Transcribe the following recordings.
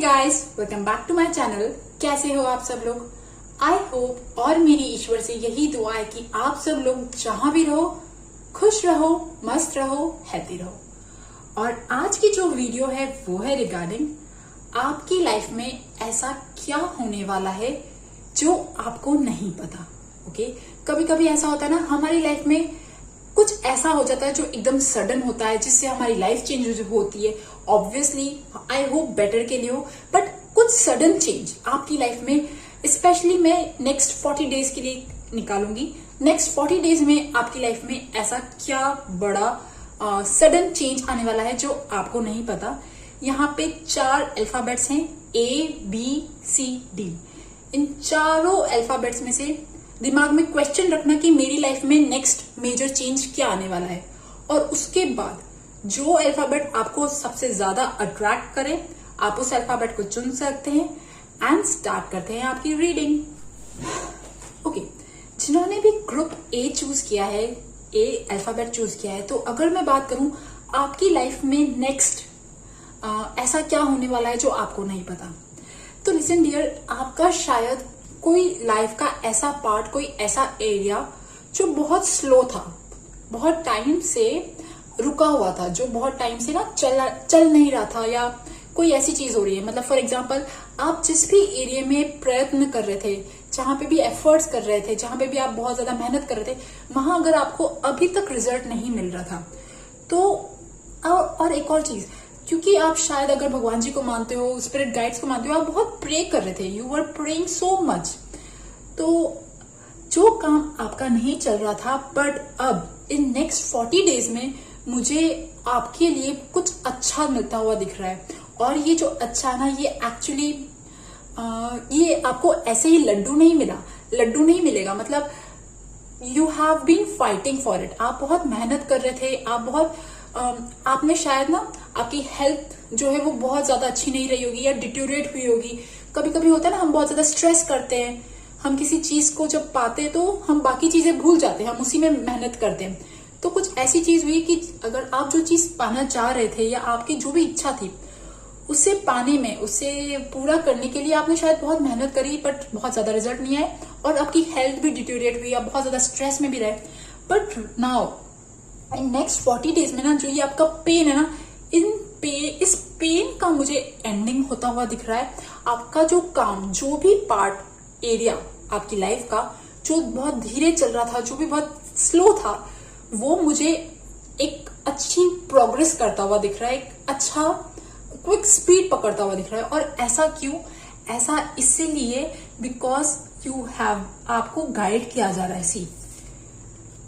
Guys, welcome back to my channel. कैसे हो आप सब लोग? आई होप और मेरी ईश्वर से यही दुआ है कि आप सब लोग जहां भी रहो खुश रहो, मस्त रहो, हेल्दी रहो। और आज की जो वीडियो है वो है रिगार्डिंग आपकी लाइफ में ऐसा क्या होने वाला है जो आपको नहीं पता। ओके, कभी कभी ऐसा होता है ना, हमारी लाइफ में कुछ ऐसा हो जाता है जो एकदम सडन होता है, जिससे हमारी लाइफ चेंज होती है। ऑब्वियसली आई होप बेटर के लिए हो, बट कुछ सडन चेंज आपकी लाइफ में, स्पेशली मैं नेक्स्ट 40 डेज के लिए निकालूंगी। नेक्स्ट 40 डेज में आपकी लाइफ में ऐसा क्या बड़ा सडन चेंज आने वाला है जो आपको नहीं पता। यहाँ पे 4 अल्फाबेट्स हैं, ABCD। इन चारों अल्फाबेट्स में से दिमाग में क्वेश्चन रखना कि मेरी लाइफ में नेक्स्ट मेजर चेंज क्या आने वाला है, और उसके बाद जो अल्फाबेट आपको सबसे ज्यादा अट्रैक्ट करे आप उस अल्फाबेट को चुन सकते हैं एंड स्टार्ट करते हैं आपकी रीडिंग। ओके, जिन्होंने भी ग्रुप ए चूज किया है, ए अल्फाबेट चूज किया है, तो अगर मैं बात करूं आपकी लाइफ में नेक्स्ट ऐसा क्या होने वाला है जो आपको नहीं पता, तो लिसन डियर, आपका शायद कोई लाइफ का ऐसा पार्ट, कोई ऐसा एरिया जो बहुत स्लो था, बहुत टाइम से रुका हुआ था, जो बहुत टाइम से ना चल नहीं रहा था, या कोई ऐसी चीज हो रही है। मतलब फॉर एग्जांपल, आप जिस भी एरिया में प्रयत्न कर रहे थे, जहां पे भी एफर्ट्स कर रहे थे, जहां पे भी आप बहुत ज्यादा मेहनत कर रहे थे, वहां अगर आपको अभी तक रिजल्ट नहीं मिल रहा था, तो और एक और चीज, क्योंकि आप शायद अगर भगवान जी को मानते हो, स्पिरिट गाइड्स को मानते हो, आप बहुत प्रे कर रहे थे, you were praying so much. तो जो काम आपका नहीं चल रहा था, बट अब इन नेक्स्ट 40 डेज में मुझे आपके लिए कुछ अच्छा मिलता हुआ दिख रहा है। और ये जो अच्छा ना, ये एक्चुअली ये आपको ऐसे ही लड्डू नहीं नहीं मिलेगा। मतलब you have been fighting for it, आप बहुत मेहनत कर रहे थे, आप बहुत आपने शायद ना, आपकी हेल्थ जो है वो बहुत ज्यादा अच्छी नहीं रही होगी या डिटोरेट हुई होगी। कभी कभी होता है ना, हम बहुत ज्यादा स्ट्रेस करते हैं, हम किसी चीज को जब पाते हैं तो हम बाकी चीजें भूल जाते हैं, हम उसी में मेहनत करते हैं। तो कुछ ऐसी चीज हुई कि अगर आप जो चीज पाना चाह रहे थे या आपकी जो भी इच्छा थी, उसे पाने में, उसे पूरा करने के लिए आपने शायद बहुत मेहनत करी, बट बहुत ज्यादा रिजल्ट नहीं आए, और आपकी हेल्थ भी डिटोरेट हुई, आप बहुत ज्यादा स्ट्रेस में भी रहे। But now in next 40 days में ना, जो ये आपका पेन है ना, इस पेन का मुझे एंडिंग होता हुआ दिख रहा है। आपका जो काम, जो भी पार्ट एरिया आपकी लाइफ का जो बहुत धीरे चल रहा था, जो भी बहुत स्लो था, वो मुझे एक अच्छी प्रोग्रेस करता हुआ दिख रहा है, एक अच्छा क्विक स्पीड पकड़ता हुआ दिख रहा है। और ऐसा क्यों? ऐसा इसीलिए बिकॉज यू हैव, आपको गाइड किया जा रहा है। See,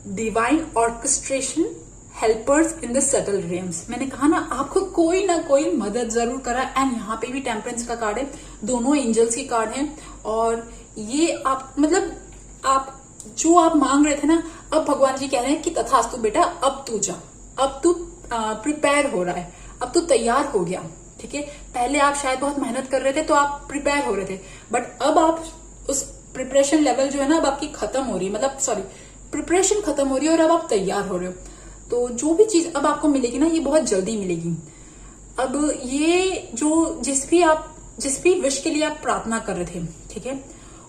divine orchestration helpers in the subtle dreams. मैंने कहा ना, आपको कोई ना कोई मदद जरूर करा। एंड यहाँ पे भी टेम्परेंस का कार्ड है, दोनों एंजल्स की कार्ड है। और ये आप, मतलब आप जो आप मांग रहे थे ना, अब भगवान जी कह रहे हैं कि तथास्तु बेटा, अब तू जा, अब तू प्रिपेयर हो रहा है, अब तू तैयार हो गया। ठीक है, पहले आप शायद बहुत मेहनत कर रहे थे तो आप प्रिपेयर हो रहे थे, बट अब आप उस प्रिपरेशन लेवल जो है ना, अब आपकी खत्म हो रही है, मतलब सॉरी, प्रिपरेशन खत्म हो रही है और अब आप तैयार हो रहे हो। तो जो भी चीज अब आपको मिलेगी ना, ये बहुत जल्दी मिलेगी। अब ये जो जिस भी विश के लिए आप प्रार्थना कर रहे थे, ठीक है,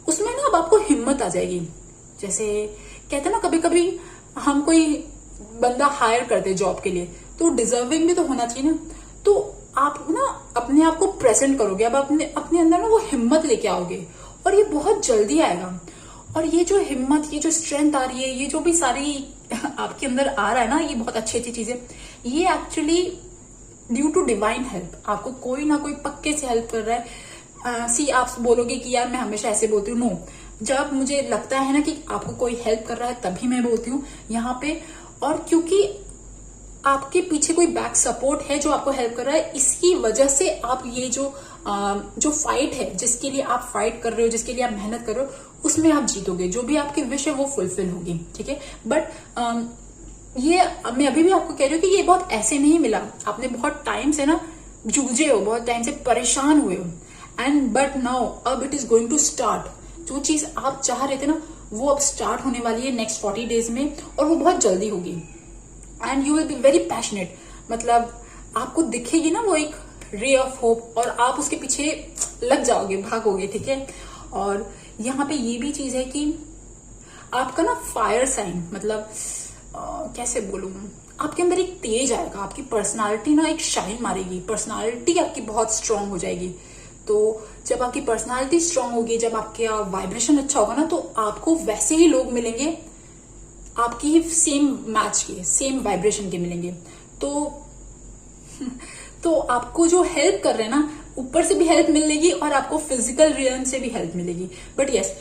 उसमें ना अब आपको हिम्मत आ जाएगी। जैसे कहते हैं ना, कभी कभी हम कोई बंदा हायर करते जॉब के लिए, तो डिजर्विंग भी तो होना चाहिए ना। तो आप ना अपने आप को प्रेजेंट करोगे, अब अपने अंदर ना वो हिम्मत लेके आओगे, और ये बहुत जल्दी आएगा। और ये जो हिम्मत, ये जो स्ट्रेंथ आ रही है, ये जो भी सारी आपके अंदर आ रहा है ना, ये बहुत अच्छी अच्छी चीजें, ये actually due to divine help. आपको कोई ना कोई पक्के से हेल्प कर रहा है। सी, आप बोलोगे कि यार मैं हमेशा ऐसे बोलती हूँ। नो, जब मुझे लगता है ना कि आपको कोई हेल्प कर रहा है, तभी मैं बोलती हूँ यहाँ पे। और क्योंकि आपके पीछे कोई बैक सपोर्ट है जो आपको हेल्प कर रहा है, इसकी वजह से आप ये जो फाइट है, जिसके लिए आप फाइट कर रहे हो, जिसके लिए आप मेहनत कर रहे हो, उसमें आप जीतोगे। जो भी आपकी विश है वो फुलफिल होगी। ठीक है, बट ये मैं अभी भी आपको कह रही हूँ कि ये बहुत ऐसे नहीं मिला। आपने बहुत टाइम से ना जूझे हो, बहुत टाइम से परेशान हुए हो, एंड बट नाउ अब it is going to start. जो चीज आप चाह रहे थे ना, वो अब स्टार्ट होने वाली है नेक्स्ट 40 डेज में, और वो बहुत जल्दी होगी। And you will be very passionate, मतलब आपको दिखेगी ना वो एक रे ऑफ होप, और आप उसके पीछे लग जाओगे, भागोगे, ठीक है। और यहाँ पे ये भी चीज है कि आपका ना फायर साइन, मतलब कैसे बोलूं, आपके अंदर एक तेज आएगा, आपकी पर्सनालिटी ना एक शाइन मारेगी, पर्सनालिटी आपकी बहुत स्ट्रांग हो जाएगी। तो जब आपकी पर्सनालिटी स्ट्रांग होगी, जब आपका वाइब्रेशन अच्छा होगा ना, तो आपको वैसे ही लोग मिलेंगे आपकी सेम मैच के, सेम वाइब्रेशन के मिलेंगे। तो आपको जो हेल्प कर रहे हैं ना, ऊपर से भी हेल्प मिलेगी और आपको फिजिकल रियल्म से भी हेल्प मिलेगी। बट यस,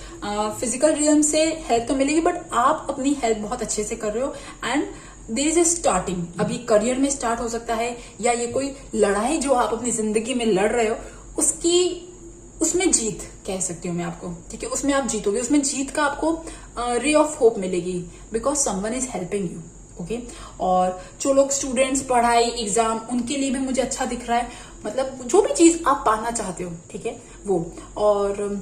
फिजिकल रियल्म से हेल्प तो मिलेगी, बट आप अपनी हेल्प बहुत अच्छे से कर रहे हो। And there is a starting, अभी करियर में स्टार्ट हो सकता है, या ये कोई लड़ाई जो आप अपनी जिंदगी में लड़ रहे हो, उसमें जीत कह सकती हूँ मैं आपको, ठीक है। उसमें आप जीतोगे, उसमें जीत का आपको रे ऑफ होप मिलेगी, because someone is helping you, okay. और जो लोग स्टूडेंट्स, पढ़ाई, एग्जाम, उनके लिए भी मुझे अच्छा दिख रहा है, मतलब जो भी चीज आप पाना चाहते हो, ठीक है, वो। और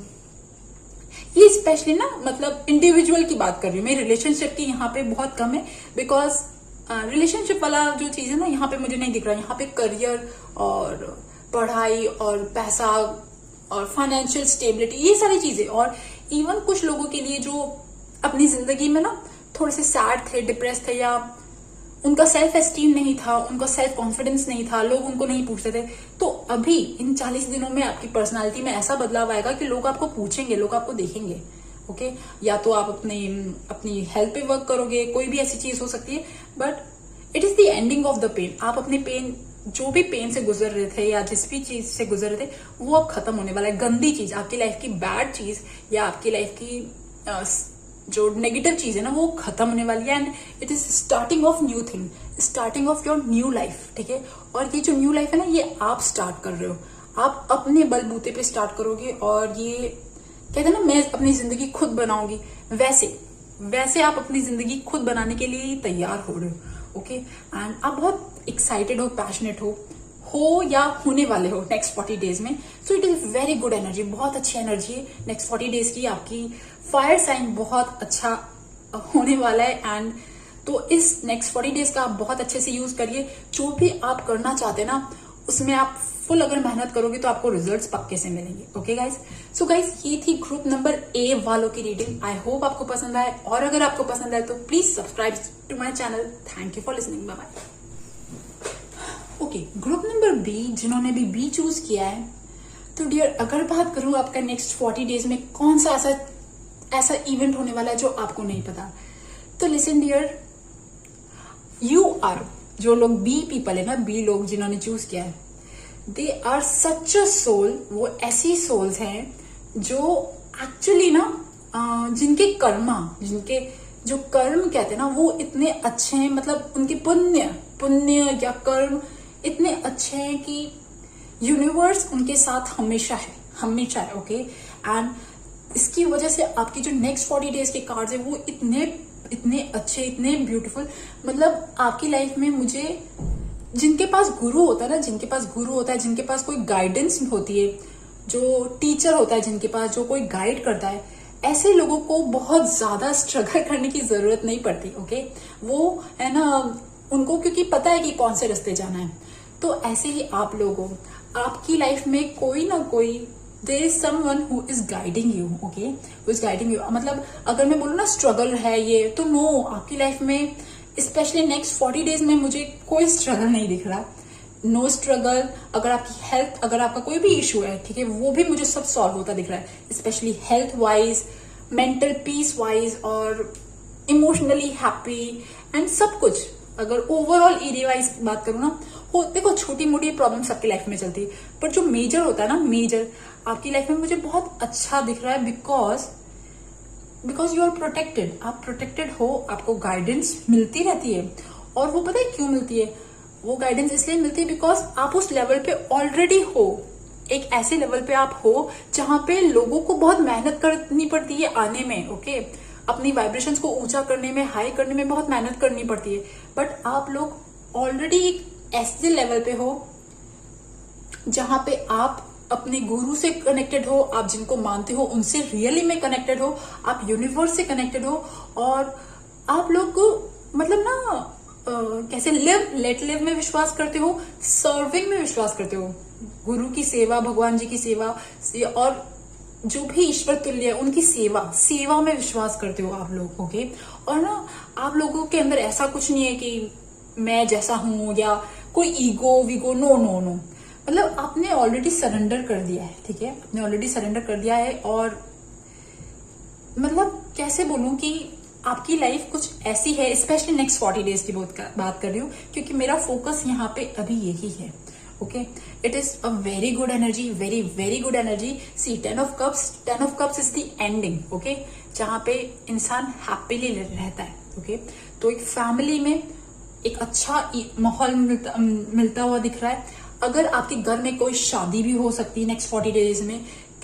ये स्पेशली ना, मतलब इंडिविजुअल की बात कर रही हूँ मैं, रिलेशनशिप की यहाँ पे बहुत कम है, बिकॉज रिलेशनशिप वाला जो चीज है ना, यहाँ पे मुझे नहीं दिख रहा। यहाँ पे करियर और पढ़ाई और पैसा और फाइनेंशियल स्टेबिलिटी, ये सारी चीजें। और इवन कुछ लोगों के लिए जो अपनी जिंदगी में ना थोड़े से सैड थे, डिप्रेस थे, या उनका सेल्फ एस्टीम नहीं था, उनका सेल्फ कॉन्फिडेंस नहीं था, लोग उनको नहीं पूछते थे, तो अभी इन 40 दिनों में आपकी पर्सनालिटी में ऐसा बदलाव आएगा कि लोग आपको पूछेंगे, लोग आपको देखेंगे, ओके। या तो आप अपनी हेल्थ पे वर्क करोगे, कोई भी ऐसी चीज हो सकती है, but it is the ending of the pain. आप अपने पेन, जो भी पेन से गुजर रहे थे या जिस भी चीज से गुजर रहे थे, वो अब खत्म होने वाला है। गंदी चीज, आपकी लाइफ की बैड चीज या आपकी लाइफ की जो नेगेटिव चीज है ना, वो खत्म होने वाली है। And it is starting of new thing, starting of your new life, ठीक है। और ये जो न्यू लाइफ है ना, ये आप स्टार्ट कर रहे हो, आप अपने बलबूते पे स्टार्ट करोगे। और ये कहते हैं ना, मैं अपनी जिंदगी खुद बनाऊंगी, वैसे आप अपनी जिंदगी खुद बनाने के लिए तैयार हो रहे हो, ओके। एंड आप बहुत एक्साइटेड हो, पैशनेट हो या होने वाले हो नेक्स्ट 40 डेज में। So it is very good energy, बहुत अच्छी एनर्जी है नेक्स्ट 40 डेज की। आपकी फायर साइन बहुत अच्छा होने वाला है। एंड तो इस नेक्स्ट 40 डेज का आप बहुत अच्छे से यूज करिए। जो भी आप करना चाहते हैं ना, उसमें आप फुल अगर मेहनत करोगे तो आपको रिजल्ट्स पक्के से मिलेंगे, ओके गाइज। सो गाइज, ये थी ग्रुप नंबर ए वालों की रीडिंग। आई होप आपको पसंद आए, और अगर आपको पसंद आए तो please subscribe to my channel. Thank you for listening, bye bye. Okay, group number B, जिन्होंने भी बी चूज किया है, तो डियर, अगर बात करूं आपका नेक्स्ट 40 डेज में कौन सा ऐसा इवेंट होने वाला है जो आपको नहीं पता, तो लिसन डियर, यू आर, जो लोग बी पीपल है ना, बी लोग जिन्होंने चूज किया है, they are such a soul. वो ऐसी सोल्स हैं जो एक्चुअली ना, जिनके जो कर्म कहते हैं ना, वो इतने अच्छे हैं, मतलब उनके पुण्य या कर्म इतने अच्छे हैं कि यूनिवर्स उनके साथ हमेशा है, ओके। एंड इसकी वजह से आपकी जो नेक्स्ट 40 डेज के कार्ड्स है, वो इतने अच्छे, इतने ब्यूटीफुल, मतलब आपकी लाइफ में मुझे, जिनके पास गुरु होता है, जिनके पास कोई गाइडेंस होती है, जो टीचर होता है, जिनके पास जो कोई गाइड करता है, ऐसे लोगों को बहुत ज्यादा स्ट्रगल करने की जरूरत नहीं पड़ती, ओके। वो है ना, उनको क्योंकि पता है कि कौन से रास्ते जाना है। तो ऐसे ही आप लोगों, आपकी लाइफ में कोई ना कोई, there is someone who is guiding you, okay, who is guiding you. मतलब अगर मैं बोलूँ ना स्ट्रगल है ये, तो नो, आपकी लाइफ में स्पेशली नेक्स्ट 40 डेज में मुझे कोई स्ट्रगल नहीं दिख रहा, नो स्ट्रगल। अगर आपकी हेल्थ, अगर आपका कोई भी इशू है, ठीक है, वो भी मुझे सब सॉल्व होता दिख रहा है, specially health wise, mental peace wise, और इमोशनली हैप्पी एंड सब कुछ। अगर ओवरऑल एरिया वाइज बात करूँ ना, देखो छोटी मोटी प्रॉब्लम सबकी लाइफ में चलती है, पर जो मेजर होता है ना, मेजर आपकी लाइफ में मुझे बहुत अच्छा दिख रहा है, बिकॉज यू आर प्रोटेक्टेड। आप प्रोटेक्टेड हो, आपको गाइडेंस मिलती रहती है। और वो पता है क्यों मिलती है? वो गाइडेंस इसलिए मिलती है बिकॉज आप उस लेवल पे ऑलरेडी हो, एक ऐसे लेवल पे आप हो जहां पे लोगों को बहुत मेहनत करनी पड़ती है आने में, ओके। अपनी वाइब्रेशंस को ऊंचा करने में, हाई करने में बहुत मेहनत करनी पड़ती है, बट आप लोग ऑलरेडी एक ऐसे लेवल पे हो जहां पे आप अपने गुरु से कनेक्टेड हो, आप जिनको मानते हो उनसे रियली में कनेक्टेड हो, आप यूनिवर्स से कनेक्टेड हो, और आप लोग मतलब ना कैसे लिव लेट लिव में विश्वास करते हो, सर्विंग में विश्वास करते हो, गुरु की सेवा, भगवान जी की सेवा और जो भी ईश्वर तुल्य है उनकी सेवा में विश्वास करते हो आप लोग। ओके, और ना आप लोगों के अंदर ऐसा कुछ नहीं है कि मैं जैसा हूं या कोई ईगो वीगो, नो नो नो। मतलब आपने ऑलरेडी सरेंडर कर दिया है, ठीक है, आपने ऑलरेडी सरेंडर कर दिया है। और मतलब कैसे बोलूं कि आपकी लाइफ कुछ ऐसी है, स्पेशली नेक्स्ट 40 डेज की बात कर रही हूँ, क्योंकि मेरा फोकस यहाँ पे अभी यही है। Okay, it is a very good energy, very very good energy. See 10 of cups is the ending. Okay, जहां पे इंसान हैप्पीली रहता है। ओके, तो एक फैमिली में एक अच्छा माहौल मिलता हुआ दिख रहा है। अगर आपके घर में कोई शादी भी हो सकती है नेक्स्ट 40 डेज में,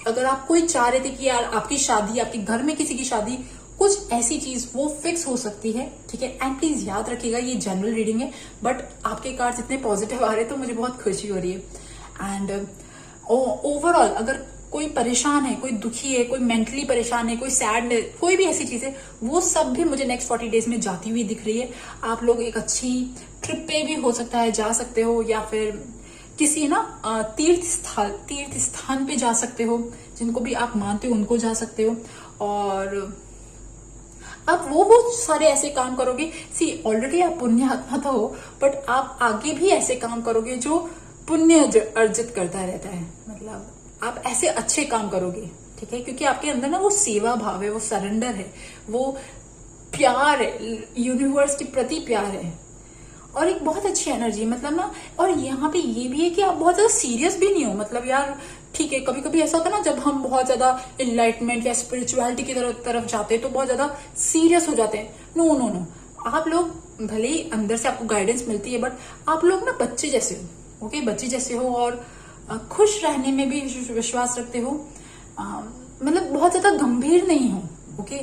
अगर आप कोई चाह रहे थे कि यार आपकी शादी, आपके घर में किसी की शादी, कुछ ऐसी चीज वो फिक्स हो सकती है, ठीक है। एंड प्लीज याद रखिएगा ये जनरल रीडिंग है, बट आपके कार्ड्स इतने पॉजिटिव आ रहे हैं तो मुझे बहुत खुशी हो रही है। एंड ओवरऑल अगर कोई परेशान है, कोई दुखी है, कोई मेंटली परेशान है, कोई सैड है, कोई भी ऐसी चीज है, वो सब भी मुझे नेक्स्ट 40 डेज में जाती हुई दिख रही है। आप लोग एक अच्छी ट्रिप पे भी हो सकता है जा सकते हो, या फिर किसी ना तीर्थ स्थान पे जा सकते हो, जिनको भी आप मानते हो उनको जा सकते हो। और अब वो सारे ऐसे काम करोगे, सी ऑलरेडी आप पुण्य आत्मा तो हो, बट आप आगे भी ऐसे काम करोगे जो पुण्य अर्जित करता रहता है। मतलब आप ऐसे अच्छे काम करोगे, ठीक है, क्योंकि आपके अंदर ना वो सेवा भाव है, वो सरेंडर है, वो प्यार है, यूनिवर्स के प्रति प्यार है, और एक बहुत अच्छी एनर्जी। मतलब ना, और यहाँ पे ये भी है कि आप बहुत ज्यादा सीरियस भी नहीं हो। मतलब यार ठीक है, कभी कभी ऐसा होता है ना, जब हम बहुत ज्यादा इनलाइटमेंट या स्पिरिचुअलिटी की तरफ जाते हैं तो बहुत ज्यादा सीरियस हो जाते हैं। नो नो नो, आप लोग भले ही अंदर से आपको गाइडेंस मिलती है, बट आप लोग ना बच्चे जैसे हो। ओके, बच्चे जैसे हो, और खुश रहने में भी विश्वास रखते हो। मतलब बहुत ज्यादा गंभीर नहीं हो। ओके,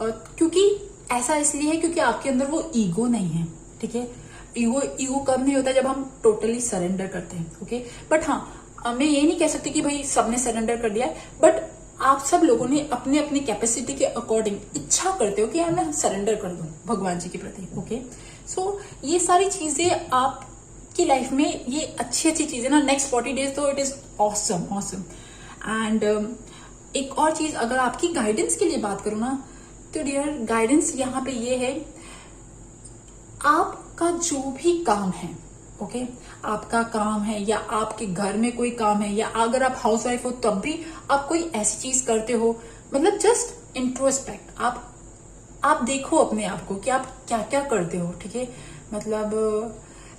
क्योंकि ऐसा इसलिए है क्योंकि आपके अंदर वो ईगो नहीं है, ठीक है। ईगो कब नहीं होता, जब हम टोटली सरेंडर करते हैं। ओके, बट हाँ, मैं ये नहीं कह सकती कि भाई सबने सरेंडर कर दिया है, बट आप सब लोगों ने अपने अपनी कैपेसिटी के अकॉर्डिंग इच्छा करते हो कि यार मैं सरेंडर कर दूं भगवान जी के प्रति। ओके, सो ये सारी चीजें आपकी लाइफ में, ये अच्छी अच्छी चीजें ना नेक्स्ट 40 डेज, तो it is awesome awesome. And एक और चीज, अगर आपकी गाइडेंस के लिए बात करूं ना, तो डियर गाइडेंस यहाँ पे ये है, आपका जो भी काम है, ओके, आपका काम है या आपके घर में कोई काम है, या अगर आप हाउसवाइफ हो तब भी आप कोई ऐसी चीज करते हो, मतलब जस्ट इंट्रोस्पेक्ट, आप देखो अपने आप को कि आप क्या क्या करते हो, ठीक है। मतलब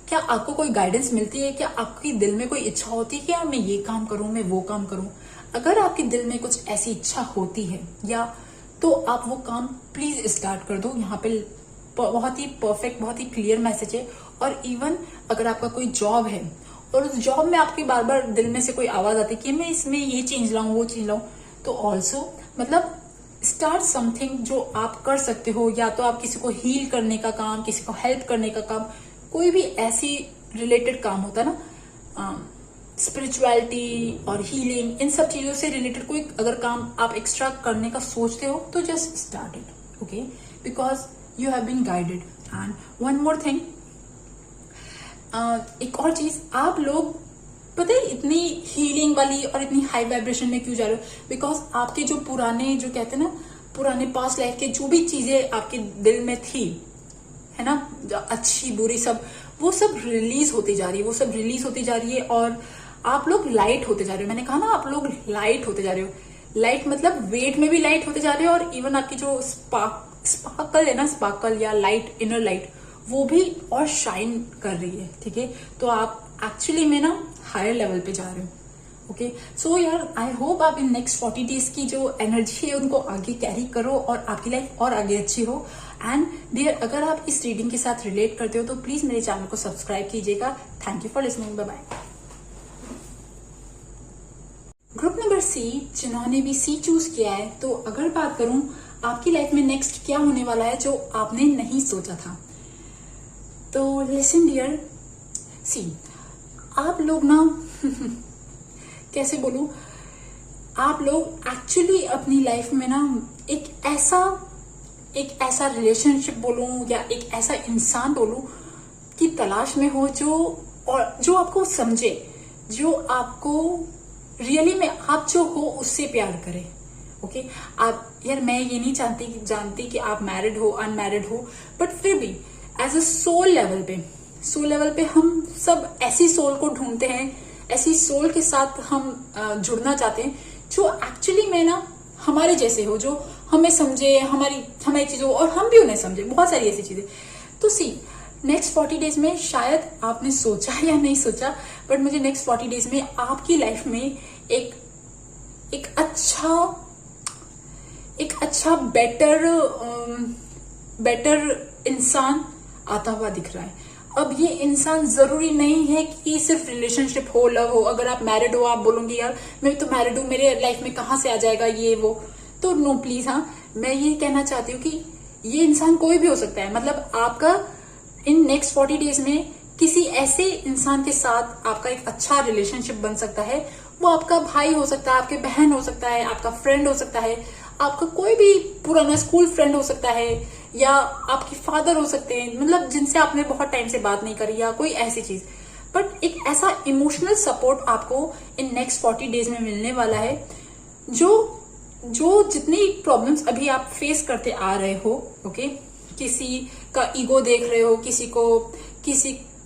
क्या आपको कोई गाइडेंस मिलती है, क्या आपकी दिल में कोई इच्छा होती है कि यार मैं ये काम करूं, मैं वो काम करूं। अगर आपके दिल में कुछ ऐसी इच्छा होती है, या तो आप वो काम प्लीज स्टार्ट कर दो। यहाँ पे बहुत ही परफेक्ट, बहुत ही क्लियर मैसेज है। और इवन अगर आपका कोई जॉब है और उस जॉब में आपकी बार बार दिल में से कोई आवाज आती है कि मैं इसमें ये चेंज लाऊं, वो चेंज लाऊं, तो ऑल्सो मतलब स्टार्ट समथिंग जो आप कर सकते हो। या तो आप किसी को हील करने का काम, किसी को हेल्प करने का काम, कोई भी ऐसी रिलेटेड काम होता है ना, स्पिरिचुअलिटी और हीलिंग, इन सब चीजों से रिलेटेड कोई अगर काम आप एक्स्ट्रा करने का सोचते हो तो just start it. Okay, because you have been guided. And one more thing, एक और चीज, आप लोग पता है इतनी हीलिंग वाली और इतनी हाई वाइब्रेशन में क्यों जा रहे हो, बिकॉज आपके जो पुराने, जो कहते हैं ना, पुराने पास्ट लाइफ के जो भी चीजें आपके दिल में थी, है ना, अच्छी बुरी, सब वो सब रिलीज होती जा रही है, वो सब रिलीज होती जा रही है। और आप लोग लाइट होते जा रहे हो। मैंने कहा ना, आप लोग लाइट होते जा रहे हो। लाइट मतलब वेट में भी लाइट होते जा रहे हो, और इवन आपकी जो स्पार्कल है ना, स्पार्कल या लाइट, इनर लाइट, वो भी और शाइन कर रही है, ठीक है। तो आप एक्चुअली में ना हायर लेवल पे जा रहे हो। ओके, सो यार आई होप आप इन नेक्स्ट 40 डेज की जो एनर्जी है उनको आगे कैरी करो और आपकी लाइफ और आगे अच्छी हो। एंड डियर, अगर आप इस रीडिंग के साथ रिलेट करते हो तो प्लीज मेरे चैनल को सब्सक्राइब कीजिएगा। Thank you for listening, bye bye. Group number C, जिन्होंने भी सी चूज किया है, तो अगर बात करूं आपकी लाइफ में नेक्स्ट क्या होने वाला है जो आपने नहीं सोचा था, तो लिसन डियर, सी आप लोग ना कैसे बोलूं, आप लोग एक्चुअली अपनी लाइफ में ना एक ऐसा रिलेशनशिप बोलूं या एक ऐसा इंसान बोलूं की तलाश में हो जो आपको समझे, जो आपको रियली में आप जो हो उससे प्यार करे। ओके आप यार, मैं ये नहीं जानती कि आप मैरिड हो अनमैरिड हो, बट फिर भी एज अ सोल लेवल पे हम सब ऐसी सोल को ढूंढते हैं, ऐसी सोल के साथ हम जुड़ना चाहते हैं जो एक्चुअली में ना हमारे जैसे हो, जो हमें समझे, हमारी चीजों, और हम भी उन्हें समझे, बहुत सारी ऐसी चीजें। तो सी नेक्स्ट 40 डेज में शायद आपने सोचा या नहीं सोचा, बट मुझे नेक्स्ट 40 डेज में आपकी लाइफ में एक अच्छा बेटर इंसान आता हुआ दिख रहा है। अब ये इंसान जरूरी नहीं है कि सिर्फ रिलेशनशिप हो, लव हो। अगर आप मैरिड हो, आप बोलोगे यार मैं तो मैरिड हूं, मेरे लाइफ में कहां से आ जाएगा ये वो, तो नो प्लीज। हाँ, मैं ये कहना चाहती हूँ कि ये इंसान कोई भी हो सकता है। मतलब आपका इन नेक्स्ट 40 डेज में किसी ऐसे इंसान के साथ आपका एक अच्छा रिलेशनशिप बन सकता है। वो आपका भाई हो सकता है, आपके बहन हो सकता है, आपका फ्रेंड हो सकता है, आपका कोई भी पुराना स्कूल फ्रेंड हो सकता है, या आपके फादर हो सकते हैं, मतलब जिनसे आपने बहुत टाइम से बात नहीं करी, या कोई ऐसी चीज। बट एक ऐसा इमोशनल सपोर्ट आपको इन नेक्स्ट 40 डेज में मिलने वाला है, जो जितनी प्रॉब्लम्स अभी आप फेस करते आ रहे हो, ओके, किसी का ईगो देख रहे हो,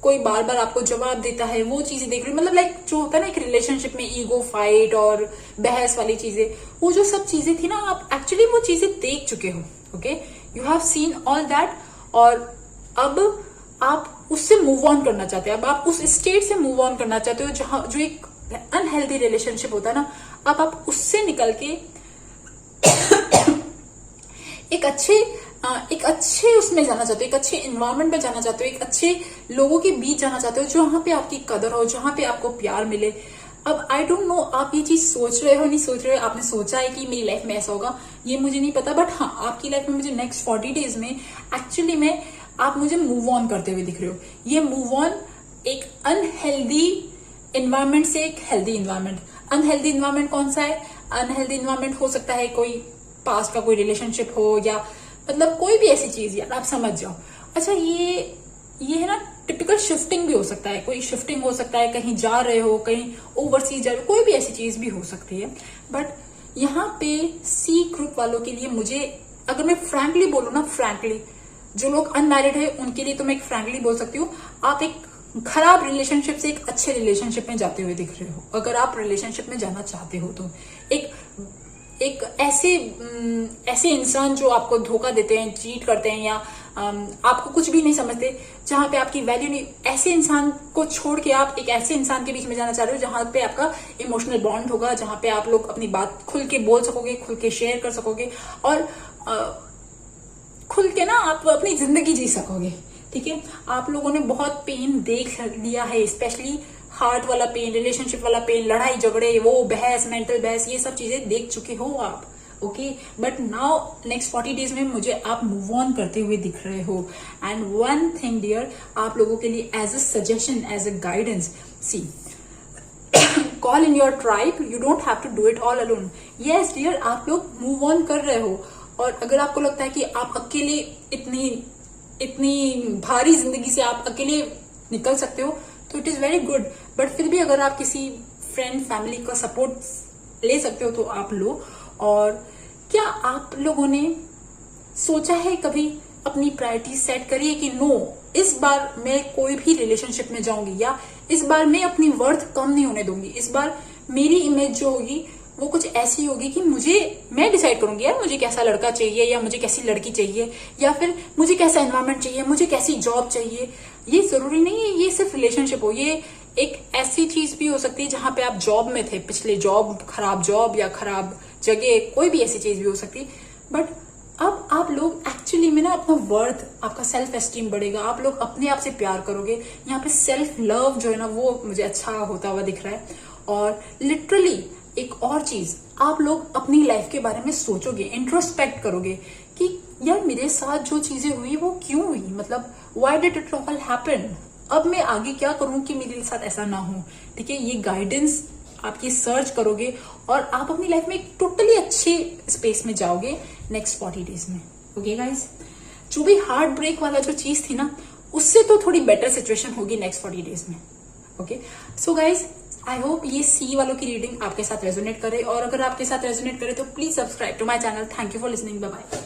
कोई बार बार आपको जवाब देता है, वो चीजें देख रहे हो, मतलब लाइक जो होता है ना एक रिलेशनशिप में ईगो फाइट और बहस वाली चीजें, वो जो सब चीजें थी ना, आप एक्चुअली वो चीजें देख चुके हो। Okay, you have seen all that, और अब आप उससे मूव ऑन करना चाहते हैं। अब आप उस स्टेट से मूव ऑन करना चाहते हो जो एक अनहेल्दी रिलेशनशिप होता है ना, अब आप उससे निकल के एक अच्छे उसमें जाना चाहते हो, एक अच्छे इन्वायरमेंट में जाना चाहते हो, एक अच्छे लोगों के बीच जाना चाहते हो, जहां पे आपकी कदर हो, जहां पे आपको प्यार मिले। अब आई डोंट नो आप ये चीज सोच रहे हो नहीं सोच रहे हो, आपने सोचा है कि मेरी लाइफ में ऐसा होगा, ये मुझे नहीं पता, बट हाँ आपकी लाइफ में मुझे नेक्स्ट 40 डेज में एक्चुअली में आप मुझे मूव ऑन करते हुए दिख रहे हो। ये मूव ऑन एक अनहेल्दी इन्वायरमेंट से एक हेल्दी इन्वायरमेंट। अनहेल्दी इन्वायरमेंट कौन सा है? अनहेल्दी इन्वायरमेंट हो सकता है कोई पास्ट का कोई रिलेशनशिप हो, या मतलब कोई भी ऐसी चीज, यार आप समझ जाओ। अच्छा, ये है ना टिपिकल शिफ्टिंग भी हो सकता है, कोई शिफ्टिंग हो सकता है, कहीं जा रहे हो, कहीं ओवरसीज जा रहे हो, कोई भी ऐसी चीज भी हो सकती है। बट यहाँ पे सी ग्रुप वालों के लिए मुझे, अगर मैं फ्रैंकली बोलूँ ना, फ्रैंकली जो लोग अनमैरिड है उनके लिए तो मैं फ्रैंकली बोल सकती हूँ, आप एक खराब रिलेशनशिप से एक अच्छे रिलेशनशिप में जाते हुए दिख रहे हो। अगर आप रिलेशनशिप में जाना चाहते हो तो एक ऐसे इंसान जो आपको धोखा देते हैं, चीट करते हैं, या आपको कुछ भी नहीं समझते, जहां पे आपकी वैल्यू नहीं, ऐसे इंसान को छोड़ के आप एक ऐसे इंसान के बीच में जाना चाह रहे हो जहां पे आपका इमोशनल बॉन्ड होगा, जहां पे आप लोग अपनी बात खुल के बोल सकोगे, खुल के शेयर कर सकोगे, और खुल के ना आप अपनी जिंदगी जी सकोगे। ठीक है, आप लोगों ने बहुत पेन देख लिया है, स्पेशली हार्ट वाला पेन, रिलेशनशिप वाला पेन, लड़ाई झगड़े, वो बहस, मेंटल बहस, ये सब चीजें देख चुके हो आप। Okay, but now next 40 days में मुझे आप मूव ऑन करते हुए दिख रहे हो। एंड वन थिंग डियर, आप लोगों के लिए as a suggestion, as a guidance, see call in your tribe, you don't have to do it all alone. Yes dear, आप लोग मूव ऑन कर रहे हो, और अगर आपको लगता है कि आप अकेले इतनी भारी जिंदगी से आप अकेले निकल सकते हो, तो it is very good. But फिर भी अगर आप किसी फ्रेंड फैमिली का सपोर्ट ले सकते हो तो आप लो। और क्या आप लोगों ने सोचा है कभी, अपनी प्रायोरिटी सेट करिए कि नो, इस बार मैं कोई भी रिलेशनशिप में जाऊंगी, या इस बार मैं अपनी वर्थ कम नहीं होने दूंगी, इस बार मेरी इमेज जो होगी वो कुछ ऐसी होगी कि मैं डिसाइड करूंगी यार मुझे कैसा लड़का चाहिए, या मुझे कैसी लड़की चाहिए, या फिर मुझे कैसा एनवायरमेंट चाहिए, मुझे कैसी जॉब चाहिए। ये जरूरी नहीं है ये सिर्फ रिलेशनशिप हो, ये एक ऐसी चीज भी हो सकती है जहां पे आप जॉब में थे, पिछले जॉब, खराब जॉब या खराब जगह, कोई भी ऐसी चीज भी हो सकती है। बट अब आप लोग एक्चुअली में ना अपना वर्थ, आपका सेल्फ एस्टीम बढ़ेगा, आप लोग अपने आप से प्यार करोगे। यहाँ पे सेल्फ लव जो है ना, वो मुझे अच्छा होता हुआ दिख रहा है। और लिटरली एक और चीज, आप लोग अपनी लाइफ के बारे में सोचोगे, इंट्रोस्पेक्ट करोगे कि यार मेरे साथ जो चीजें हुई वो क्यों हुई, मतलब why did it all happen, अब मैं आगे क्या करूं कि मेरे साथ ऐसा ना हो। ठीक है, ये गाइडेंस आप ये सर्च करोगे और आप अपनी लाइफ में एक टोटली अच्छे स्पेस में जाओगे नेक्स्ट 40 डेज में। ओके गाइज, जो भी हार्ट ब्रेक वाला जो चीज थी ना, उससे तो थोड़ी बेटर सिचुएशन होगी नेक्स्ट 40 डेज में। Okay, so guys I hope ये सी वालों की रीडिंग आपके साथ रेजोनेट करे, और अगर आपके साथ रेजोनेट करे तो please subscribe to my channel. Thank you for listening, bye bye.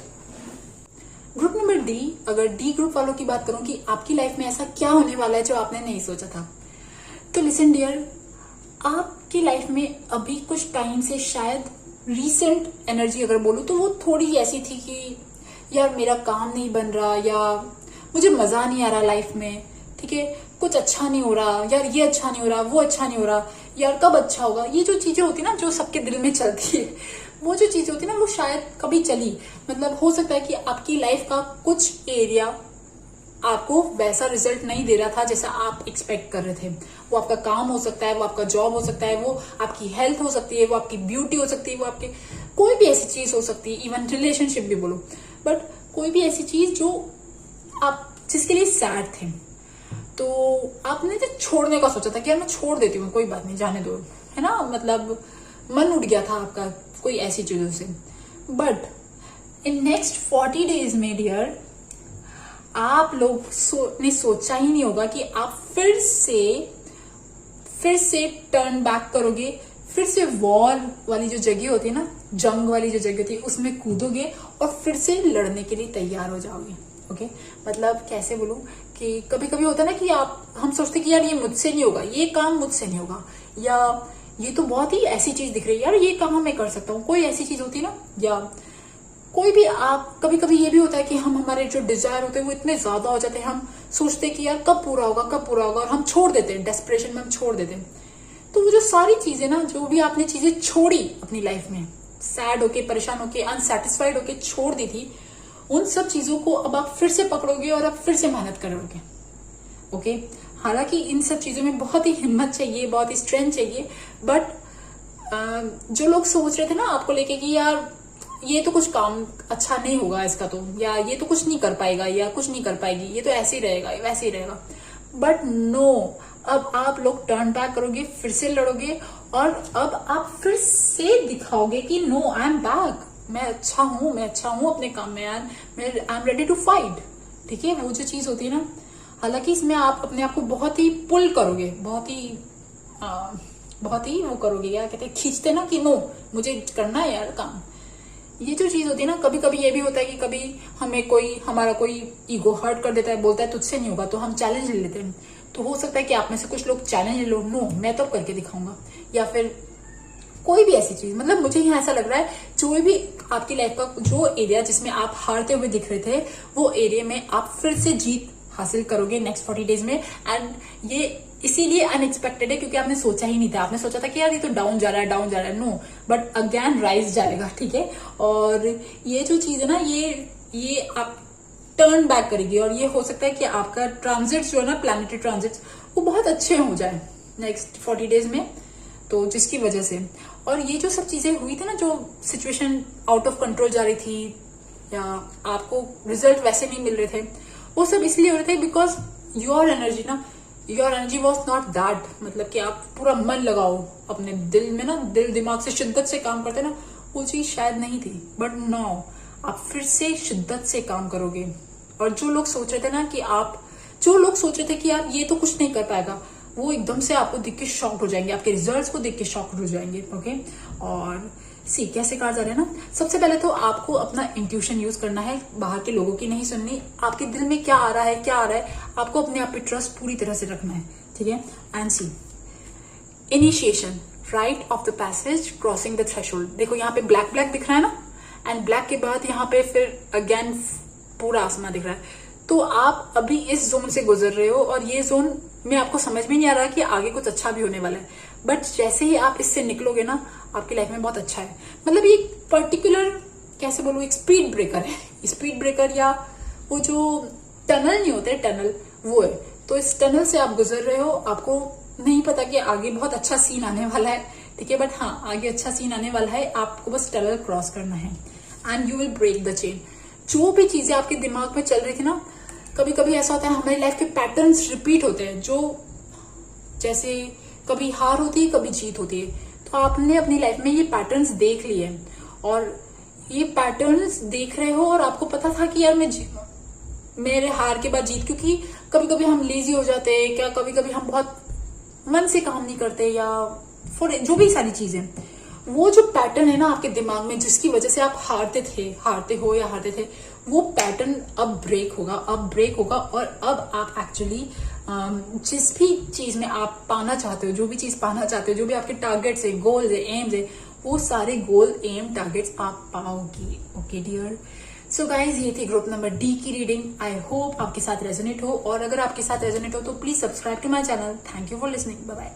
Group number D, अगर डी ग्रुप वालों की बात करूं कि आपकी लाइफ में ऐसा क्या होने वाला है जो आपने नहीं सोचा था, तो लिसन डियर, आपकी लाइफ में अभी कुछ टाइम से शायद रीसेंट एनर्जी अगर बोलूं तो वो थोड़ी ऐसी थी कि यार मेरा काम नहीं बन रहा, या मुझे मजा नहीं आ रहा लाइफ में, ठीक है, कुछ अच्छा नहीं हो रहा, यार ये अच्छा नहीं हो रहा, वो अच्छा नहीं हो रहा, यार कब अच्छा होगा। ये जो चीजें होती ना जो सबके दिल में चलती है, वो जो चीजें होती ना वो शायद कभी चली, मतलब हो सकता है कि आपकी लाइफ का कुछ एरिया आपको वैसा रिजल्ट नहीं दे रहा था जैसा आप एक्सपेक्ट कर रहे थे। वो आपका काम हो सकता है, वो आपका जॉब हो सकता है, वो आपकी हेल्थ हो सकती है, वो आपकी ब्यूटी हो सकती है, वो आपके कोई भी ऐसी चीज हो सकती है, इवन रिलेशनशिप भी बोलो, बट कोई भी ऐसी चीज जो आप जिसके लिए सैड थे, तो आपने तो छोड़ने का सोचा था कि यार मैं छोड़ देती हूँ, कोई बात नहीं, जाने दो, है ना, मतलब मन उठ गया था आपका कोई ऐसी चीजों से। बट इन नेक्स्ट 40 डेज में डियर, आप लोग ने सोचा ही नहीं होगा कि आप फिर से टर्न बैक करोगे, फिर से वॉर वाली जो जगह होती है ना, जंग वाली जो जगह होती है, उसमें कूदोगे और फिर से लड़ने के लिए तैयार हो जाओगे। ओके, मतलब कैसे बोलूं कि कभी कभी होता है ना कि हम सोचते कि यार ये मुझसे नहीं होगा, ये काम मुझसे नहीं होगा, या ये तो बहुत ही ऐसी चीज दिख रही है, यार ये काम मैं कर सकता हूँ, कोई ऐसी चीज होती है ना, या कोई भी आप कभी कभी ये भी होता है कि हमारे जो डिजायर होते हैं वो इतने ज्यादा हो जाते हैं, हम सोचते हैं कि यार कब पूरा होगा, कब पूरा होगा, और हम छोड़ देते हैं, डेस्परेशन में हम छोड़ देते हैं। तो वो जो सारी चीजें ना, जो भी आपने चीजें छोड़ी अपनी लाइफ में, सैड होके, परेशान होके, अनसेटिस्फाइड होके छोड़ दी थी, उन सब चीजों को अब आप फिर से पकड़ोगे और अब फिर से मेहनत करोगे। ओके, हालांकि इन सब चीजों में बहुत ही हिम्मत चाहिए, बहुत ही स्ट्रेंथ चाहिए, बट जो लोग सोच रहे थे ना आपको लेके कि यार ये तो कुछ काम अच्छा नहीं होगा इसका, तो या ये तो कुछ नहीं कर पाएगा, या कुछ नहीं कर पाएगी, ये तो ऐसे ही रहेगा, वैसे ही रहेगा, बट नो, अब आप लोग टर्न बैक करोगे, फिर से लड़ोगे, और अब आप फिर से दिखाओगे कि नो, आई एम बैक, मैं अच्छा हूं अपने काम में, I am ready to fight. ठीक है, वो जो चीज होती है ना, हालांकि इसमें आप अपने आप को बहुत ही पुल करोगे, बहुत ही वो करोगे, क्या कहते हैं, खींचते ना कि नो मुझे करना है यार काम। ये जो चीज होती है ना, कभी कभी ये भी होता है कि कभी हमारा कोई ईगो हर्ट कर देता है, बोलता है तुझसे नहीं होगा, तो हम चैलेंज ले लेते हैं। तो हो सकता है कि आप में से कुछ लोग चैलेंज ले लो, नो मैं तो करके दिखाऊंगा, या फिर कोई भी ऐसी चीज, मतलब मुझे यहाँ ऐसा लग रहा है जो भी आपकी लाइफ का जो एरिया जिसमें आप हारते हुए दिख रहे थे, वो एरिया में आप फिर से जीत हासिल करोगे नेक्स्ट 40 डेज में। एंड ये इसीलिए अनएक्सपेक्टेड है क्योंकि आपने सोचा ही नहीं था, आपने सोचा था कि यार ये तो डाउन जा रहा है, नो, बट अगेन राइज जाएगा। ठीक है, और ये जो चीज है ना, ये आप टर्न बैक करेगी, और ये हो सकता है कि आपका ट्रांजिट जो है ना, प्लैनेटरी ट्रांजिट, वो बहुत अच्छे हो जाए नेक्स्ट 40 डेज में, तो जिसकी वजह से, और ये जो सब चीजें हुई थी ना, जो सिचुएशन आउट ऑफ कंट्रोल जा रही थी, या आपको रिजल्ट वैसे नहीं मिल रहे थे, वो सब इसलिए हो रहे थे because your energy was not that, मतलब कि आप पूरा मन लगाओ अपने दिल में ना, दिल दिमाग से शिद्दत से काम करते ना, वो चीज शायद नहीं थी। बट नाउ आप फिर से शिद्दत से काम करोगे, और जो लोग सोच रहे थे ना कि यार ये तो कुछ नहीं कर पाएगा, वो एकदम से आपको देख के शॉक्ड हो जाएंगे, आपके रिजल्ट्स को देख के शॉक्ड हो जाएंगे। ओके, और सी कैसे कार्ड आ रहे हैं ना, सबसे पहले तो आपको अपना इंट्यूशन यूज करना है, बाहर के लोगों की नहीं सुननी, आपके दिल में क्या आ रहा है, आपको अपने आप पे ट्रस्ट पूरी तरह से रखना है। ठीक है, and see initiation, rite of the passage, crossing the threshold. देखो यहाँ पे ब्लैक दिख रहा है ना, एंड ब्लैक के बाद यहाँ पे फिर अगेन पूरा आसमान दिख रहा है। तो आप अभी इस जोन से गुजर रहे हो, और ये जोन में आपको समझ में नहीं आ रहा कि आगे कुछ अच्छा भी होने वाला है, बट जैसे ही आप इससे निकलोगे ना, आपकी लाइफ में बहुत अच्छा है। मतलब ये पर्टिकुलर कैसे बोलूं, एक स्पीड ब्रेकर है, स्पीड ब्रेकर, या वो जो टनल नहीं होते, टनल वो है। तो इस टनल से आप गुजर रहे हो, आपको नहीं पता कि आगे बहुत अच्छा सीन आने वाला है, ठीक है, बट हाँ आगे अच्छा सीन आने वाला है, आपको बस टनल क्रॉस करना है, and you will break the chain. जो भी चीजें आपके दिमाग में चल रही थी ना, कभी कभी ऐसा होता है हमारी लाइफ के पैटर्न्स रिपीट होते हैं, जो जैसे कभी हार होती है, कभी जीत होती है, तो आपने अपनी लाइफ में ये पैटर्न्स देख लिए, और ये पैटर्न्स देख रहे हो, और आपको पता था कि यार मेरे हार के बाद जीत, क्योंकि कभी कभी हम लेजी हो जाते हैं, क्या कभी कभी हम बहुत मन से काम नहीं करते, या फॉर जो भी सारी चीजें, वो जो पैटर्न है ना आपके दिमाग में जिसकी वजह से आप हारते थे, वो पैटर्न अब ब्रेक होगा और अब आप एक्चुअली जिस भी चीज में आप पाना चाहते हो, जो भी चीज पाना चाहते हो, जो भी आपके टारगेट्स है, गोल्स है, एम्स है, वो सारे गोल एम टारगेट्स आप पाओगे। ओके डियर, सो गाइज ये थी ग्रुप नंबर डी की रीडिंग। आई होप आपके साथ रेजोनेट हो, और अगर आपके साथ रेजोनेट हो तो please subscribe to my channel. Thank you for listening, bye bye.